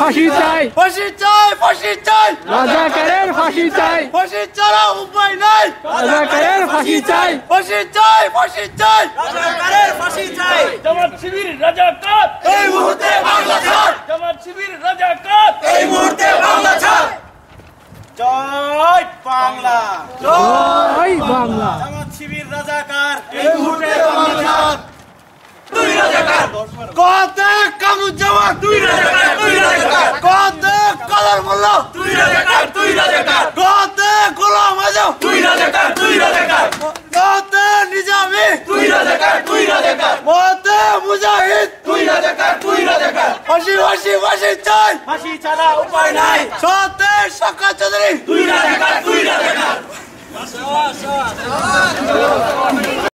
ফাঁসি চাই, ফাঁসি চাই, ফাঁসি চাই, রাজাকারের ফাঁসি চাই, ফাঁসি ছাড়া উপায় নাই, রাজাকারের ফাঁসি চাই, ফাঁসি চাই, ফাঁসি চাই, রাজাকারের ফাঁসি চাই। জামাত শিবির রাজাকার, এই মুহূর্তে বাংলা ছাড়, জামাত শিবির রাজাকার, এই মুহূর্তে বাংলা ছাড়। জয় বাংলা, জয় বাংলা। জামাত শিবির রাজাকার, এই মুহূর্তে বাংলা ছাড়। তুই রাজাকার, কত কামুজ্জামান, তুই রাজাকার, তুই রাজাকার, কত কালার মোল্লা, তুই রাজাকার, তুই রাজাকার, কত গোলাম আজম, তুই রাজাকার, তুই রাজাকার, কত নিজামী, তুই রাজাকার, তুই রাজাকার, কত মুজাহিদ, তুই রাজাকার, তুই রাজাকার। ফাঁসি ফাঁসি ফাঁসি চাই, ফাঁসি ছাড়া উপায় নাই, সতে সকা চৌধুরী, তুই রাজাকার, তুই রাজাকার।